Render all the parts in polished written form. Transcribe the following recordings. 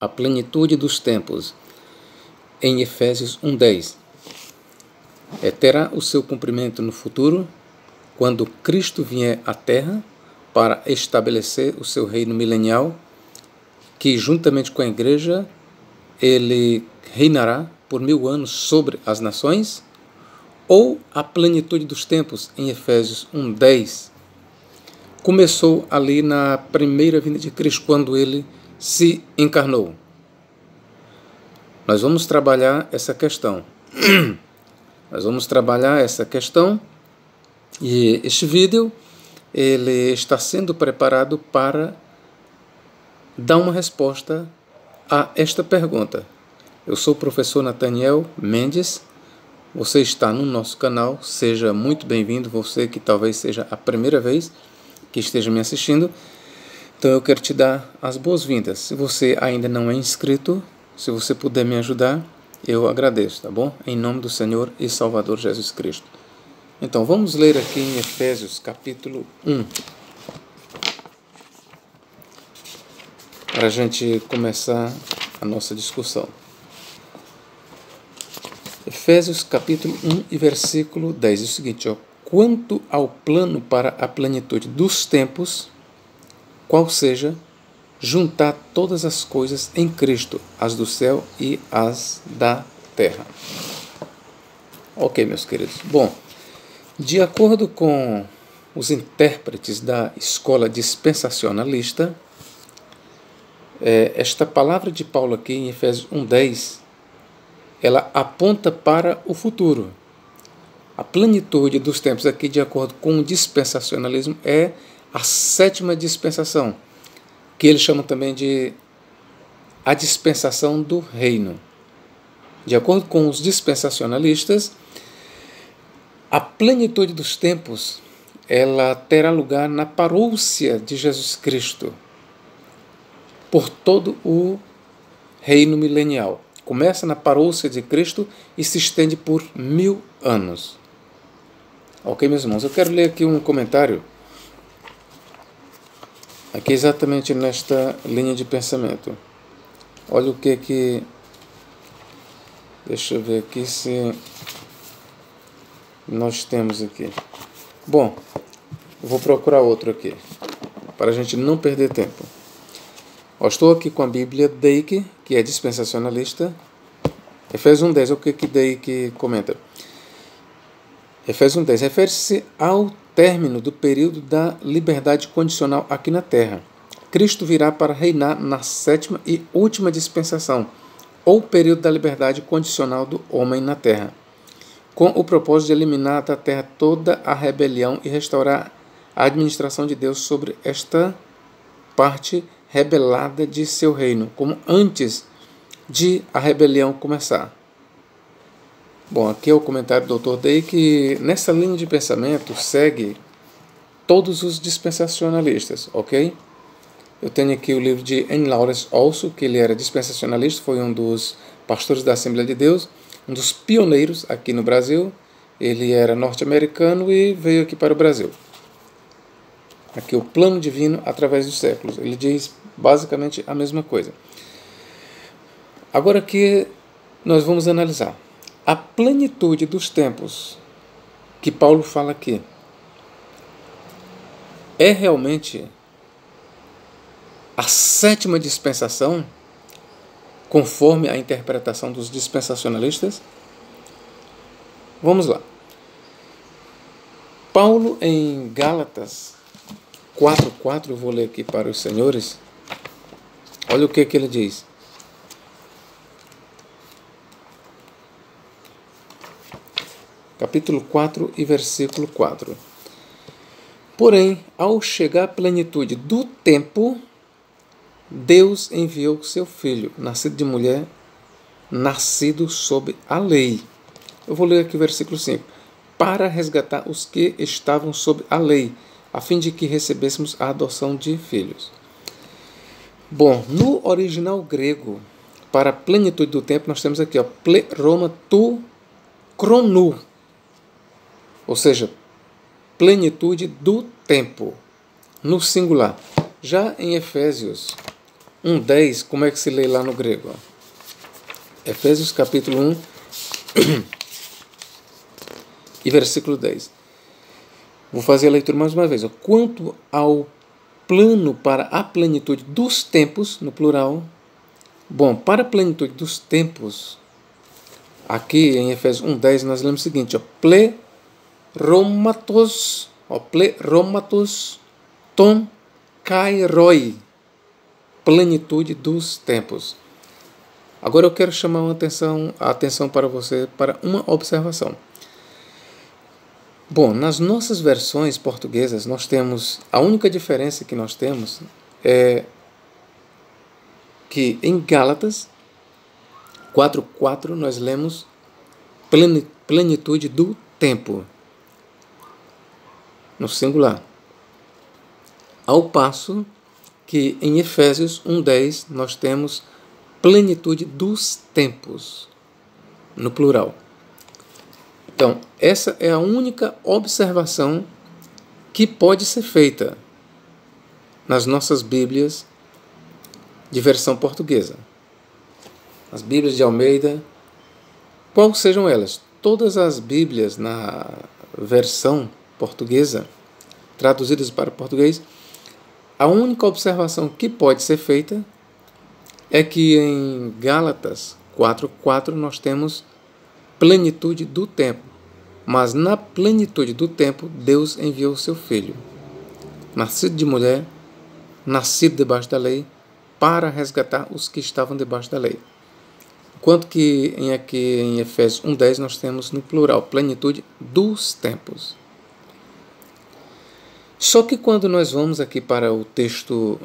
A plenitude dos tempos, em Efésios 1:10. Terá o seu cumprimento no futuro, quando Cristo vier à Terra para estabelecer o seu reino milenial, que juntamente com a Igreja, ele reinará por 1000 anos sobre as nações, ou a plenitude dos tempos, em Efésios 1:10, começou ali na primeira vinda de Cristo, quando ele se encarnou. Nós vamos trabalhar essa questão. E este vídeo ele está sendo preparado para dar uma resposta a esta pergunta. Eu sou o professor Nathaniel Mendes. Você está no nosso canal. Seja muito bem-vindo. Você que talvez seja a primeira vez que esteja me assistindo. Então eu quero te dar as boas-vindas. Se você ainda não é inscrito, se você puder me ajudar, eu agradeço, tá bom? Em nome do Senhor e Salvador Jesus Cristo. Então vamos ler aqui em Efésios capítulo 1. Para a gente começar a nossa discussão. Efésios capítulo 1 e versículo 10. É o seguinte, quanto ao plano para a plenitude dos tempos, qual seja juntar todas as coisas em Cristo, as do céu e as da terra. Ok, meus queridos. Bom, de acordo com os intérpretes da escola dispensacionalista, esta palavra de Paulo aqui em Efésios 1:10, ela aponta para o futuro. A plenitude dos tempos aqui, de acordo com o dispensacionalismo, é a 7ª dispensação, que eles chamam também de a dispensação do reino. De acordo com os dispensacionalistas, a plenitude dos tempos ela terá lugar na parousia de Jesus Cristo por todo o reino milenial. Começa na parousia de Cristo e se estende por 1000 anos. Ok, meus irmãos? Eu quero ler aqui um comentário aqui exatamente nesta linha de pensamento. Olha o que... Deixa eu ver aqui se nós temos aqui. Bom, eu vou procurar outro aqui, para a gente não perder tempo. Estou aqui com a Bíblia Dake, que é dispensacionalista. Efésios 1:10, o que Dake comenta? Efésios 1:10 refere-se ao término do período da liberdade condicional aqui na Terra. Cristo virá para reinar na 7ª e última dispensação, ou período da liberdade condicional do homem na Terra, com o propósito de eliminar da Terra toda a rebelião e restaurar a administração de Deus sobre esta parte rebelada de seu reino, como antes de a rebelião começar. Bom, aqui é o comentário do Dr. Day, que nessa linha de pensamento segue todos os dispensacionalistas, ok? Eu tenho aqui o livro de N. Lawrence Olson, que ele era dispensacionalista, foi um dos pastores da Assembleia de Deus, um dos pioneiros aqui no Brasil. Ele era norte-americano e veio aqui para o Brasil. Aqui o plano divino através dos séculos. Ele diz basicamente a mesma coisa. Agora aqui nós vamos analisar a plenitude dos tempos que Paulo fala aqui. É realmente a 7ª dispensação, conforme a interpretação dos dispensacionalistas? Vamos lá. Paulo em Gálatas 4:4, eu vou ler aqui para os senhores. Olha o que ele diz. Capítulo 4 e versículo 4. Porém, ao chegar à plenitude do tempo, Deus enviou seu filho, nascido de mulher, nascido sob a lei. Eu vou ler aqui o versículo 5. Para resgatar os que estavam sob a lei, a fim de que recebêssemos a adoção de filhos. Bom, no original grego, para a plenitude do tempo, nós temos aqui, pleroma tu chronou. Ou seja, plenitude do tempo, no singular. Já em Efésios 1:10, como é que se lê lá no grego? Efésios capítulo 1 e versículo 10. Vou fazer a leitura mais uma vez. Quanto ao plano para a plenitude dos tempos, no plural. Bom, para a plenitude dos tempos, aqui em Efésios 1:10 nós lemos o seguinte, plerômatos ton kairoi, plenitude dos tempos. Agora eu quero chamar a atenção para você para uma observação. Bom, nas nossas versões portuguesas nós temos, a única diferença que nós temos é que em Gálatas 4:4 nós lemos plenitude do tempo, no singular. Ao passo que em Efésios 1:10 nós temos plenitude dos tempos, no plural. Então, essa é a única observação que pode ser feita nas nossas Bíblias de versão portuguesa. As Bíblias de Almeida, quais sejam elas, todas as Bíblias na versão portuguesa, traduzidas para português, a única observação que pode ser feita é que em Gálatas 4:4 nós temos plenitude do tempo. Mas na plenitude do tempo, Deus enviou o seu Filho, nascido de mulher, nascido debaixo da lei, para resgatar os que estavam debaixo da lei. Enquanto que aqui em Efésios 1:10 nós temos no plural, plenitude dos tempos. Só que quando nós vamos aqui para o texto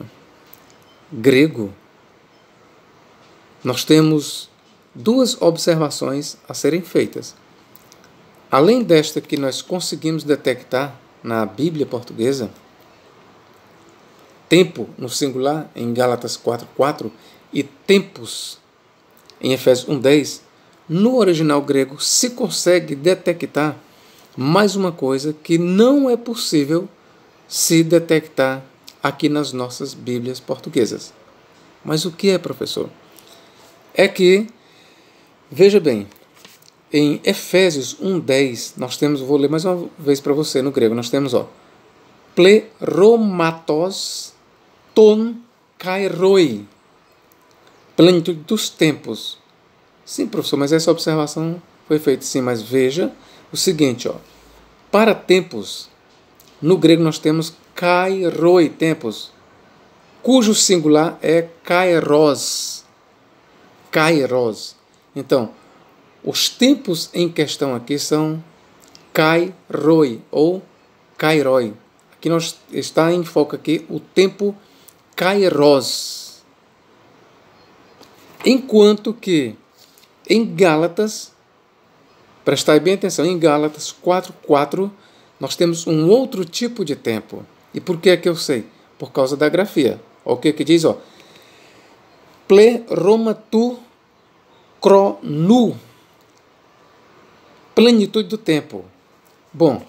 grego, nós temos duas observações a serem feitas. Além desta que nós conseguimos detectar na Bíblia portuguesa, tempo no singular em Gálatas 4:4 e tempos em Efésios 1:10, no original grego se consegue detectar mais uma coisa que não é possível se detectar aqui nas nossas Bíblias portuguesas. Mas o que é, professor? É que, veja bem, em Efésios 1:10, nós temos, vou ler mais uma vez para você no grego, nós temos, plerômatos ton kairoi, plenitude dos tempos. Sim, professor, mas essa observação foi feita sim, mas veja o seguinte, para tempos, no grego nós temos kairoi, tempos, cujo singular é kairos. Kairos. Então, os tempos em questão aqui são kairoi ou kairoi. Aqui está em foco aqui o tempo kairos. Enquanto que em Gálatas, prestai bem atenção, em Gálatas 4:4 nós temos um outro tipo de tempo. E por que é que eu sei? Por causa da grafia. O que diz? Pleromatu cronu, plenitude do tempo. Bom,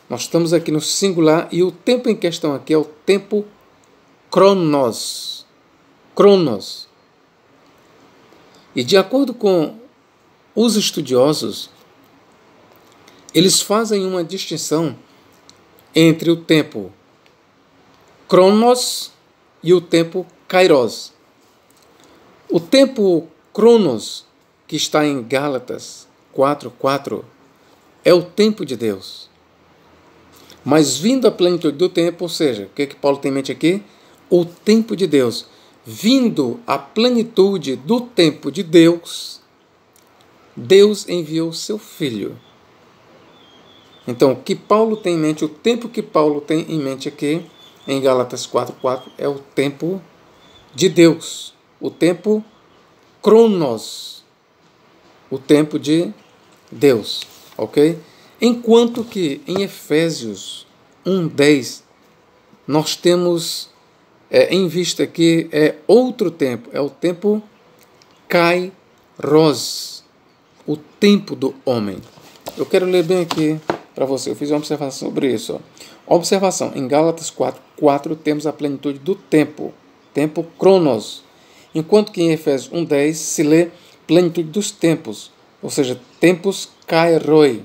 nós estamos aqui no singular e o tempo em questão aqui é o tempo cronos. Cronos. E de acordo com os estudiosos, eles fazem uma distinção entre o tempo cronos e o tempo kairos. O tempo cronos, que está em Gálatas 4:4, é o tempo de Deus. Mas vindo a plenitude do tempo, ou seja, o que Paulo tem em mente aqui? O tempo de Deus. Vindo a plenitude do tempo de Deus, Deus enviou seu Filho. Então, o que Paulo tem em mente, o tempo que Paulo tem em mente aqui, em Gálatas 4:4, é o tempo de Deus. O tempo cronos. O tempo de Deus. Ok? Enquanto que em Efésios 1:10, nós temos em vista aqui outro tempo. É o tempo kairos. O tempo do homem. Eu quero ler bem aqui para você. Eu fiz uma observação sobre isso. Observação. Em Gálatas 4:4 temos a plenitude do tempo. Tempo cronos. enquanto que em Efésios 1:10 se lê plenitude dos tempos, ou seja, tempos kairoi.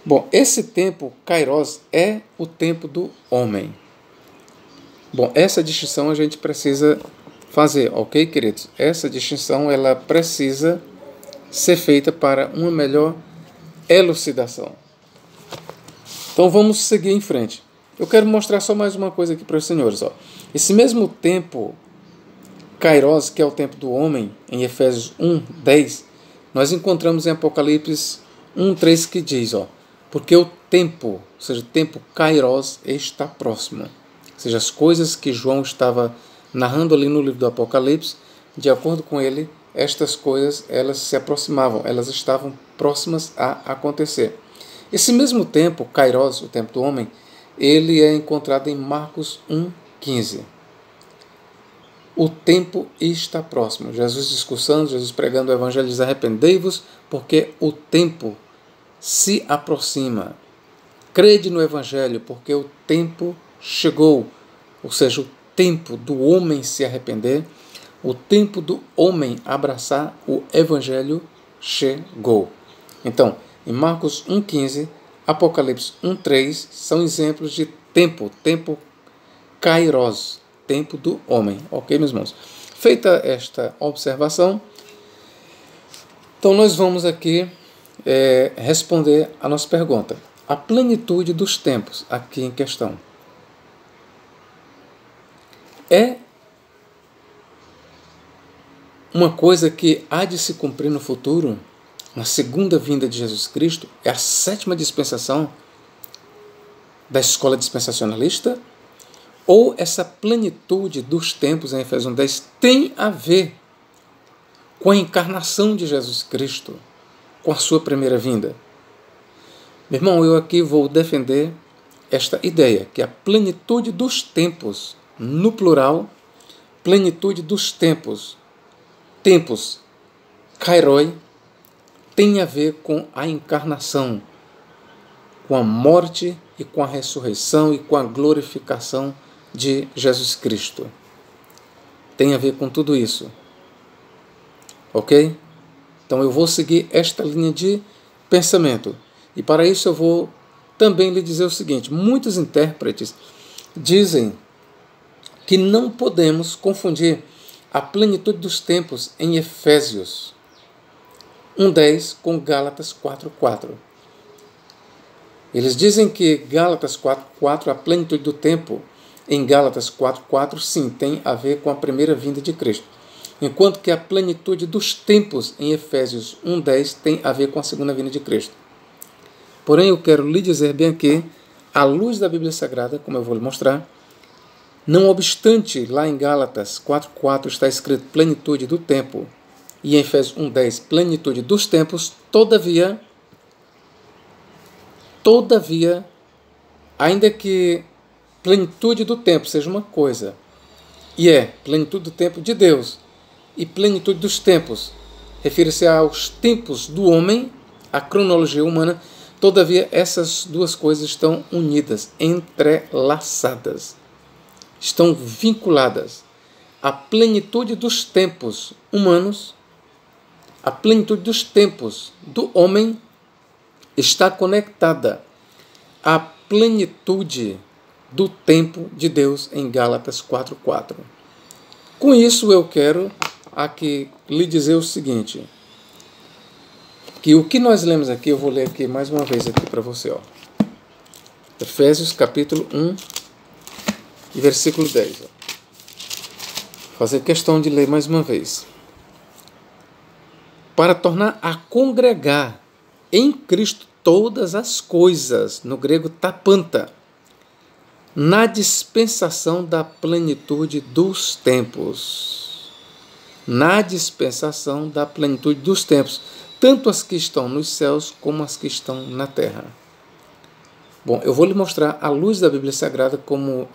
Bom, esse tempo, kairos, é o tempo do homem. Bom, essa distinção a gente precisa fazer, ok, queridos? Essa distinção ela precisa ser feita para uma melhor elucidação. Então vamos seguir em frente. Eu quero mostrar só mais uma coisa aqui para os senhores. Ó. Esse mesmo tempo, kairos, que é o tempo do homem, em Efésios 1:10, nós encontramos em Apocalipse 1:3 que diz, ó, porque o tempo, ou seja, o tempo kairos está próximo. Ou seja, as coisas que João estava narrando ali no livro do Apocalipse, de acordo com ele, estas coisas elas se aproximavam, elas estavam próximas a acontecer. Esse mesmo tempo, kairos, o tempo do homem, ele é encontrado em Marcos 1:15. O tempo está próximo. Jesus discursando, Jesus pregando o evangelho, diz: arrependei-vos, porque o tempo se aproxima. Crede no evangelho, porque o tempo chegou. Ou seja, o tempo do homem se arrepender, o tempo do homem abraçar o evangelho chegou. Então, em Marcos 1:15, Apocalipse 1:3 são exemplos de tempo kairos, tempo do homem. Ok, meus irmãos? Feita esta observação, então nós vamos aqui responder a nossa pergunta. A plenitude dos tempos aqui em questão é uma coisa que há de se cumprir no futuro, na segunda vinda de Jesus Cristo? É a 7ª dispensação da escola dispensacionalista? Ou essa plenitude dos tempos em Efésios 1:10 tem a ver com a encarnação de Jesus Cristo, com a sua primeira vinda? Meu irmão, eu aqui vou defender esta ideia, que a plenitude dos tempos, no plural, plenitude dos tempos, tempos kairoi, tem a ver com a encarnação, com a morte e com a ressurreição e com a glorificação de Jesus Cristo. Tem a ver com tudo isso. Ok? Então eu vou seguir esta linha de pensamento. E para isso eu vou também lhe dizer o seguinte: muitos intérpretes dizem que não podemos confundir a plenitude dos tempos em Efésios 1:10 com Gálatas 4:4. Eles dizem que Gálatas 4:4, a plenitude do tempo em Gálatas 4:4, sim, tem a ver com a primeira vinda de Cristo. Enquanto que a plenitude dos tempos em Efésios 1:10 tem a ver com a segunda vinda de Cristo. Porém, eu quero lhe dizer bem aqui, à luz da Bíblia Sagrada, como eu vou lhe mostrar, não obstante, lá em Gálatas 4:4 está escrito plenitude do tempo, e em Efésios 1:10 plenitude dos tempos, todavia, ainda que plenitude do tempo seja uma coisa, e é plenitude do tempo de Deus, e plenitude dos tempos refere-se aos tempos do homem, a cronologia humana, todavia essas duas coisas estão unidas, entrelaçadas, estão vinculadas. A plenitude dos tempos humanos, a plenitude dos tempos do homem está conectada à plenitude do tempo de Deus em Gálatas 4:4. Com isso eu quero aqui lhe dizer o seguinte, que o que nós lemos aqui, eu vou ler aqui mais uma vez aqui para você, ó. Efésios capítulo 1 e versículo 10. Ó. Fazer questão de ler mais uma vez. Para tornar a congregar em Cristo todas as coisas, no grego tapanta, na dispensação da plenitude dos tempos. Na dispensação da plenitude dos tempos, tanto as que estão nos céus como as que estão na terra. Bom, eu vou lhe mostrar à luz da Bíblia Sagrada como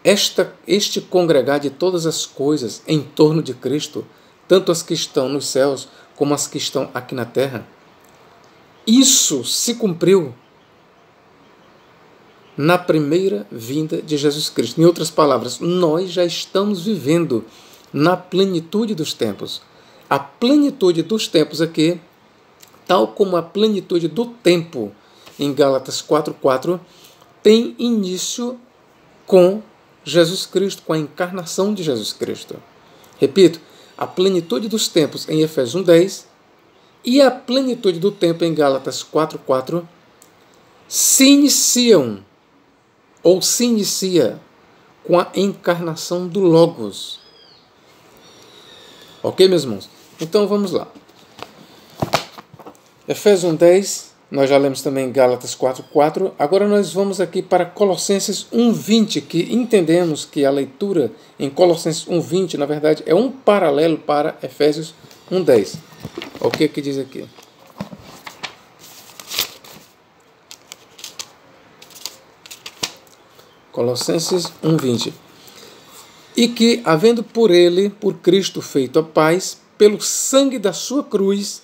este congregar de todas as coisas em torno de Cristo, tanto as que estão nos céus como as que estão aqui na terra, isso se cumpriu na primeira vinda de Jesus Cristo. Em outras palavras, nós já estamos vivendo na plenitude dos tempos. A plenitude dos tempos aqui, tal como a plenitude do tempo em Gálatas 4:4, tem início com Jesus Cristo, com a encarnação de Jesus Cristo. Repito, a plenitude dos tempos em Efésios 1:10 e a plenitude do tempo em Gálatas 4:4 se iniciam, ou se inicia, com a encarnação do Logos. Ok, meus irmãos? Então vamos lá. Efésios 1:10, nós já lemos também Gálatas 4:4. Agora nós vamos aqui para Colossenses 1:20, que entendemos que a leitura em Colossenses 1:20, na verdade, é um paralelo para Efésios 1:10. O que diz aqui? Colossenses 1:20. E que, havendo por ele, por Cristo, feito a paz, pelo sangue da sua cruz,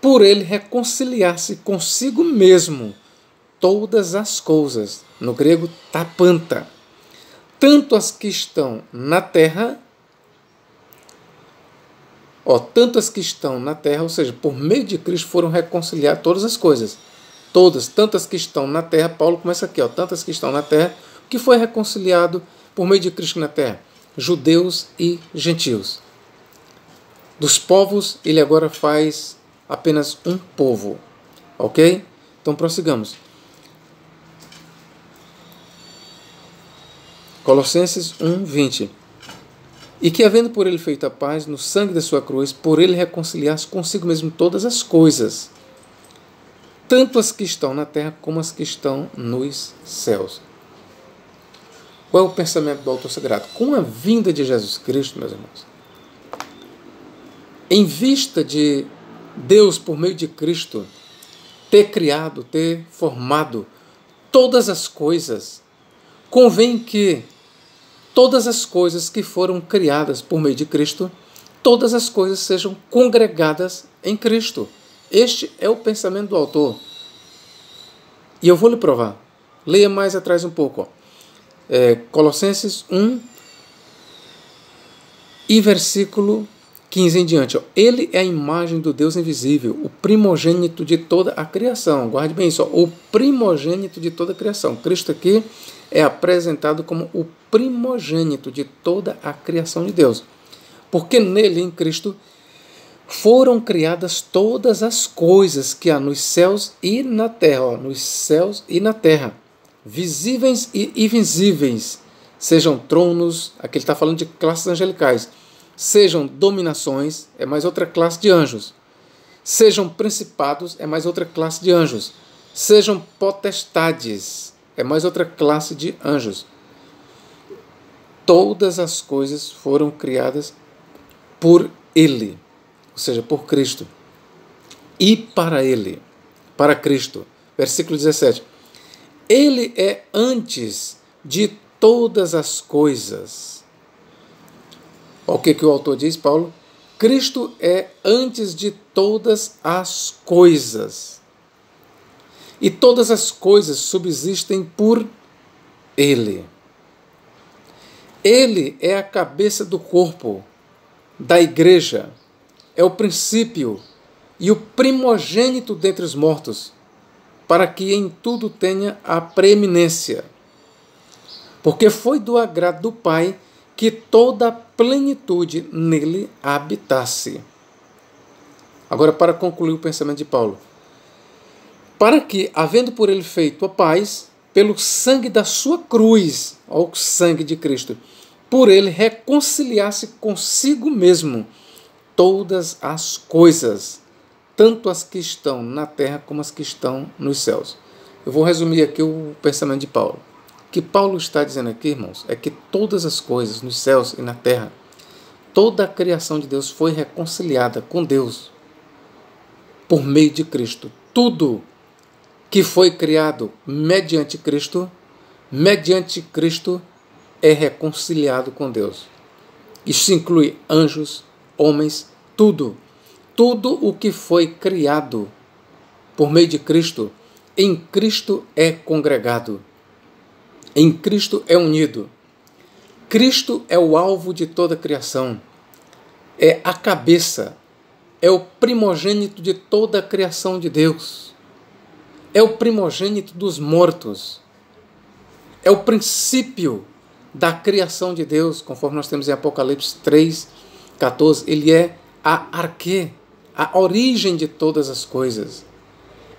por ele reconciliar-se consigo mesmo todas as coisas, no grego tapanta, tanto as que estão na terra, tanto as que estão na terra, ou seja, por meio de Cristo foram reconciliar todas as coisas, todas, tantas que estão na terra. Paulo começa aqui, tantas que estão na terra, que foi reconciliado por meio de Cristo na terra, judeus e gentios. Dos povos, ele agora faz apenas um povo. Ok? Então prossigamos. Colossenses 1:20. E que, havendo por ele feito a paz, no sangue da sua cruz, por ele reconciliar-se consigo mesmo todas as coisas, tanto as que estão na terra como as que estão nos céus. Qual é o pensamento do autor sagrado? Com a vinda de Jesus Cristo, meus irmãos, em vista de Deus, por meio de Cristo, ter criado, ter formado todas as coisas, convém que todas as coisas que foram criadas por meio de Cristo, todas as coisas sejam congregadas em Cristo. Este é o pensamento do autor. E eu vou lhe provar. Leia mais atrás um pouco. Colossenses 1 e versículo 15 em diante. Ele é a imagem do Deus invisível, o primogênito de toda a criação. Guarde bem isso. O primogênito de toda a criação. Cristo aqui é apresentado como o primogênito de toda a criação de Deus. Porque nele, em Cristo, foram criadas todas as coisas que há nos céus e na terra. Nos céus e na terra. Visíveis e invisíveis. Sejam tronos, aqui ele está falando de classes angelicais. Sejam dominações, é mais outra classe de anjos. Sejam principados, é mais outra classe de anjos. Sejam potestades, é mais outra classe de anjos. Todas as coisas foram criadas por Ele, ou seja, por Cristo. E para Ele, para Cristo. Versículo 17. Ele é antes de todas as coisas. O que o autor diz, Paulo? Cristo é antes de todas as coisas. E todas as coisas subsistem por Ele. Ele é a cabeça do corpo, da igreja. É o princípio e o primogênito dentre os mortos, para que em tudo tenha a preeminência. Porque foi do agrado do Pai que toda a plenitude nele habitasse. Agora, para concluir o pensamento de Paulo. Para que, havendo por ele feito a paz, pelo sangue da sua cruz, ou sangue de Cristo, por ele reconciliasse consigo mesmo todas as coisas, tanto as que estão na terra como as que estão nos céus. Eu vou resumir aqui o pensamento de Paulo. O que Paulo está dizendo aqui, irmãos, é que todas as coisas nos céus e na terra, toda a criação de Deus foi reconciliada com Deus por meio de Cristo. Tudo que foi criado mediante Cristo é reconciliado com Deus. Isso inclui anjos, homens, tudo. Tudo o que foi criado por meio de Cristo, em Cristo é congregado. em Cristo é unido. Cristo é o alvo de toda a criação, é a cabeça, é o primogênito de toda a criação de Deus, é o primogênito dos mortos, é o princípio da criação de Deus, conforme nós temos em Apocalipse 3:14, ele é a arquê, a origem de todas as coisas.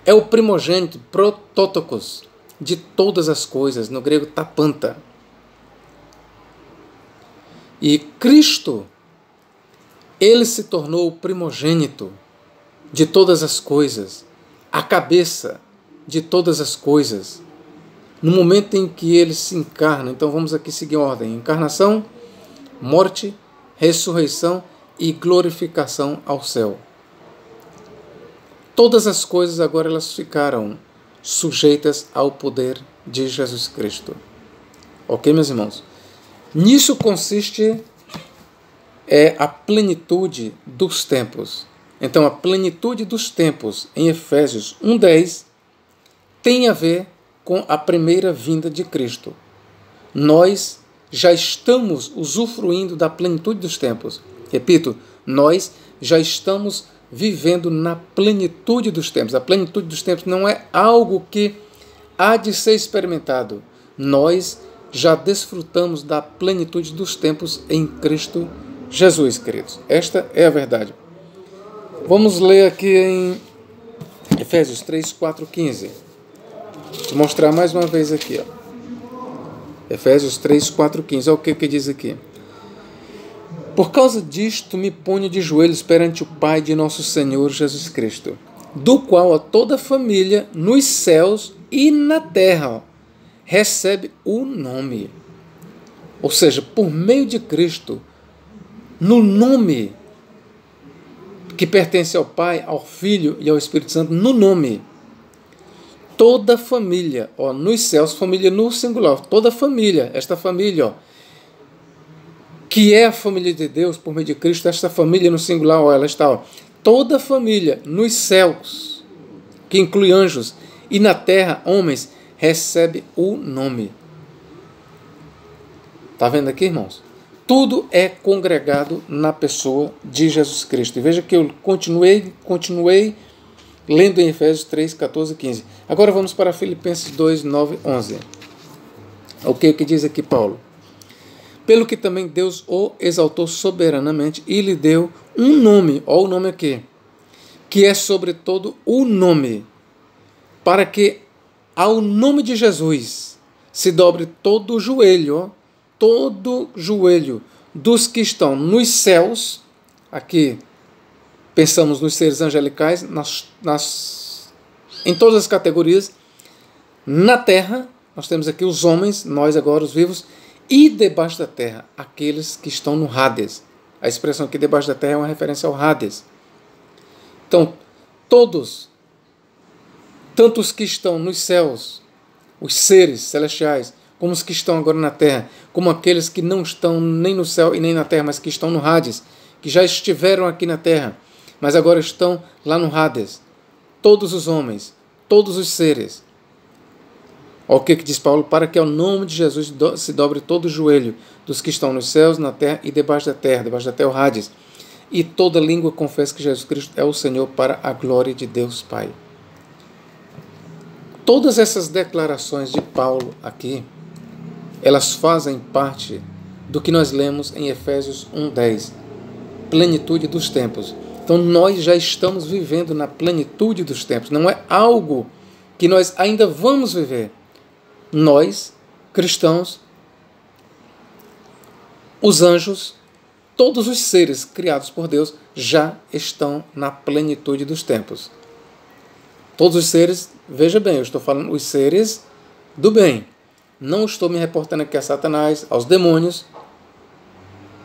É o primogênito, prototokos, de todas as coisas, no grego tapanta. E Cristo, ele se tornou o primogênito de todas as coisas, a cabeça de todas as coisas, no momento em que ele se encarna. Então vamos aqui seguir a ordem: encarnação, morte, ressurreição e glorificação ao céu. Todas as coisas agora elas ficaram sujeitas ao poder de Jesus Cristo. Ok, meus irmãos? Nisso consiste a plenitude dos tempos. Então, a plenitude dos tempos, em Efésios 1:10, tem a ver com a primeira vinda de Cristo. Nós já estamos usufruindo da plenitude dos tempos. Repito, nós já estamos vivendo na plenitude dos tempos. A plenitude dos tempos não é algo que há de ser experimentado. Nós já desfrutamos da plenitude dos tempos em Cristo Jesus, queridos. Esta é a verdade. Vamos ler aqui em Efésios 3:4-15. Vou mostrar mais uma vez aqui. Efésios 3:4-15. Olha o que diz aqui. Por causa disto me ponho de joelhos perante o Pai de nosso Senhor Jesus Cristo, do qual a toda a família nos céus e na terra recebe o nome. Ou seja, por meio de Cristo, no nome que pertence ao Pai, ao Filho e ao Espírito Santo, no nome, toda a família, nos céus, família no singular, toda a família, esta família, que é a família de Deus por meio de Cristo, esta família no singular, ela está, toda a família nos céus, que inclui anjos, e na terra, homens, recebe o nome. Está vendo aqui, irmãos? Tudo é congregado na pessoa de Jesus Cristo. E veja que eu continuei lendo em Efésios 3:14-15. Agora vamos para Filipenses 2:9-11. O que diz aqui Paulo? Pelo que também Deus o exaltou soberanamente e lhe deu um nome, olha o nome aqui, que é sobre todo o nome, para que ao nome de Jesus se dobre todo o joelho, dos que estão nos céus, aqui pensamos nos seres angelicais, em todas as categorias, na terra, nós temos aqui os homens, nós agora os vivos, e debaixo da terra, aqueles que estão no Hades. A expressão aqui debaixo da terra é uma referência ao Hades. Então, todos, tanto os que estão nos céus, os seres celestiais, como os que estão agora na terra, como aqueles que não estão nem no céu e nem na terra, mas que estão no Hades, que já estiveram aqui na terra, mas agora estão lá no Hades. Todos os homens, todos os seres. Olha o que diz Paulo: para que ao nome de Jesus se dobre todo o joelho dos que estão nos céus, na terra e debaixo da terra o Hades, e toda língua confesse que Jesus Cristo é o Senhor, para a glória de Deus Pai. Todas essas declarações de Paulo aqui, elas fazem parte do que nós lemos em Efésios 1:10, plenitude dos tempos. Então nós já estamos vivendo na plenitude dos tempos, não é algo que nós ainda vamos viver. Nós, cristãos, os anjos, todos os seres criados por Deus já estão na plenitude dos tempos. Todos os seres, veja bem, eu estou falando os seres do bem. Não estou me reportando aqui a Satanás, aos demônios.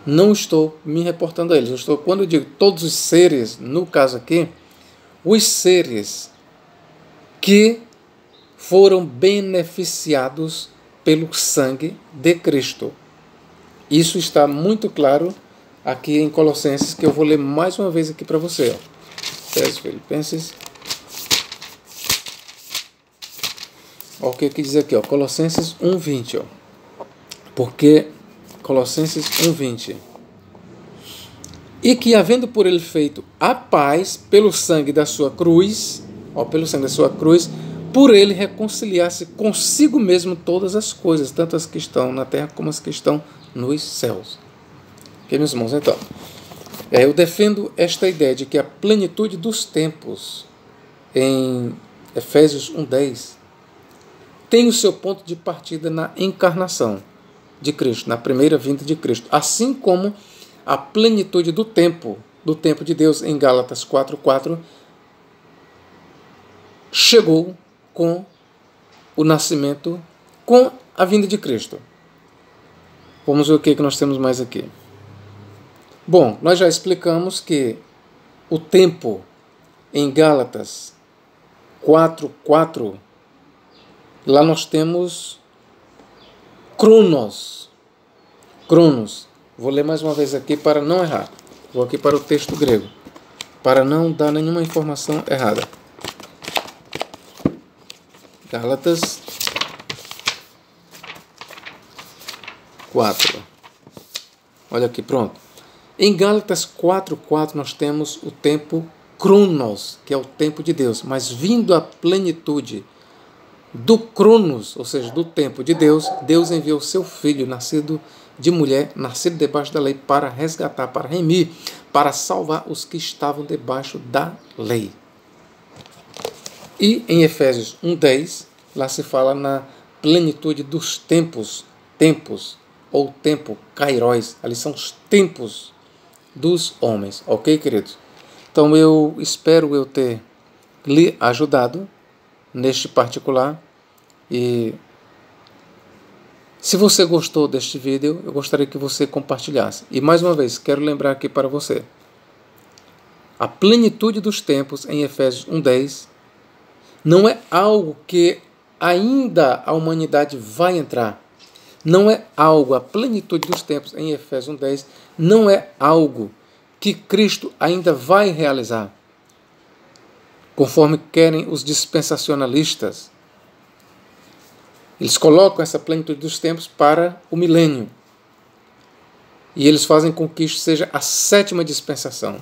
Não estou me reportando a eles. Quando eu digo todos os seres, no caso aqui, os seres que foram beneficiados pelo sangue de Cristo. Isso está muito claro aqui em Colossenses, que eu vou ler mais uma vez aqui para você. Filipenses. Olha o que diz aqui, ó, Colossenses 1:20, ó. Porque Colossenses 1:20. E que, havendo por ele feito a paz pelo sangue da sua cruz, pelo sangue da sua cruz, por ele reconciliasse consigo mesmo todas as coisas, tanto as que estão na terra como as que estão nos céus. Ok, meus irmãos? Então, eu defendo esta ideia de que a plenitude dos tempos, em Efésios 1:10, tem o seu ponto de partida na encarnação de Cristo, na primeira vinda de Cristo, assim como a plenitude do tempo de Deus, em Gálatas 4:4, chegou com o nascimento, com a vinda de Cristo. Vamos ver o que nós temos mais aqui. Bom, nós já explicamos que o tempo em Gálatas 4:4, lá nós temos Cronos. Vou ler mais uma vez aqui para não errar. Vou aqui para o texto grego, para não dar nenhuma informação errada. Gálatas 4. Olha aqui, pronto. Em Gálatas 4:4 nós temos o tempo Cronos, que é o tempo de Deus, mas vindo à plenitude do Cronos, ou seja, do tempo de Deus, Deus enviou seu filho, nascido de mulher, nascido debaixo da lei, para resgatar, para remir, para salvar os que estavam debaixo da lei. E em Efésios 1:10, lá se fala na plenitude dos tempos, ou tempo, kairos, ali são os tempos dos homens, ok, queridos? Então eu espero eu ter lhe ajudado neste particular, e se você gostou deste vídeo, eu gostaria que você compartilhasse. E mais uma vez, quero lembrar aqui para você, a plenitude dos tempos em Efésios 1:10 não é algo que ainda a humanidade vai entrar. Não é algo, a plenitude dos tempos em Efésios 1:10 não é algo que Cristo ainda vai realizar, conforme querem os dispensacionalistas. Eles colocam essa plenitude dos tempos para o milênio. E eles fazem com que isto seja a 7ª dispensação.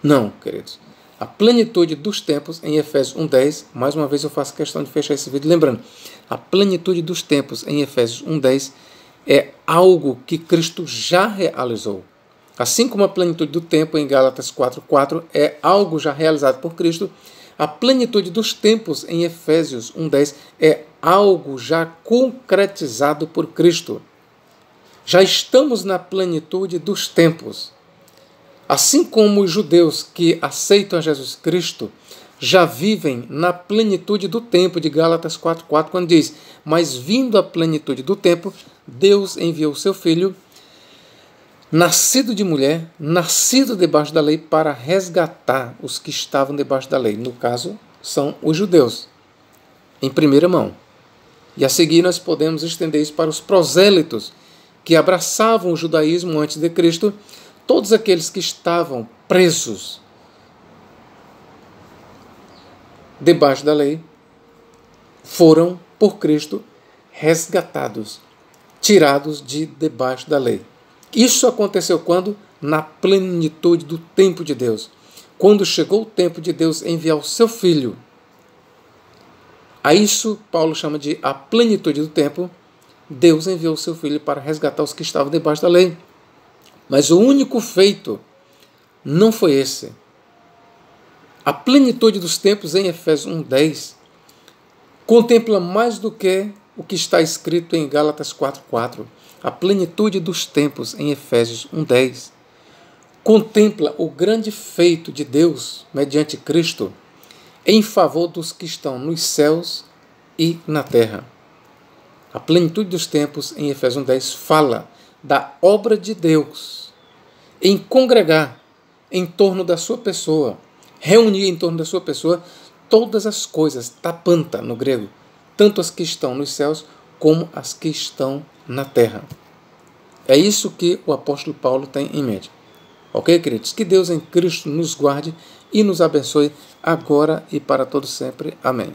Não, queridos. A plenitude dos tempos em Efésios 1:10, mais uma vez eu faço questão de fechar esse vídeo lembrando, a plenitude dos tempos em Efésios 1:10 é algo que Cristo já realizou. Assim como a plenitude do tempo em Gálatas 4:4 é algo já realizado por Cristo, a plenitude dos tempos em Efésios 1:10 é algo já concretizado por Cristo. Já estamos na plenitude dos tempos. Assim como os judeus que aceitam a Jesus Cristo já vivem na plenitude do tempo de Gálatas 4:4, quando diz: mas vindo a plenitude do tempo, Deus enviou seu Filho, nascido de mulher, nascido debaixo da lei, para resgatar os que estavam debaixo da lei. No caso, são os judeus, em primeira mão. E a seguir nós podemos estender isso para os prosélitos, que abraçavam o judaísmo antes de Cristo. Todos aqueles que estavam presos debaixo da lei foram, por Cristo, resgatados, tirados de debaixo da lei. Isso aconteceu quando? Na plenitude do tempo de Deus. Quando chegou o tempo de Deus enviar o seu Filho. A isso Paulo chama de a plenitude do tempo. Deus enviou o seu Filho para resgatar os que estavam debaixo da lei. Mas o único feito não foi esse. A plenitude dos tempos em Efésios 1:10 contempla mais do que o que está escrito em Gálatas 4:4. A plenitude dos tempos em Efésios 1:10 contempla o grande feito de Deus, mediante Cristo, em favor dos que estão nos céus e na terra. A plenitude dos tempos em Efésios 1:10 fala da obra de Deus em congregar em torno da sua pessoa, reunir em torno da sua pessoa todas as coisas, tapanta no grego, tanto as que estão nos céus como as que estão na terra. É isso que o apóstolo Paulo tem em mente. Ok, queridos? Que Deus em Cristo nos guarde e nos abençoe agora e para todo sempre. Amém.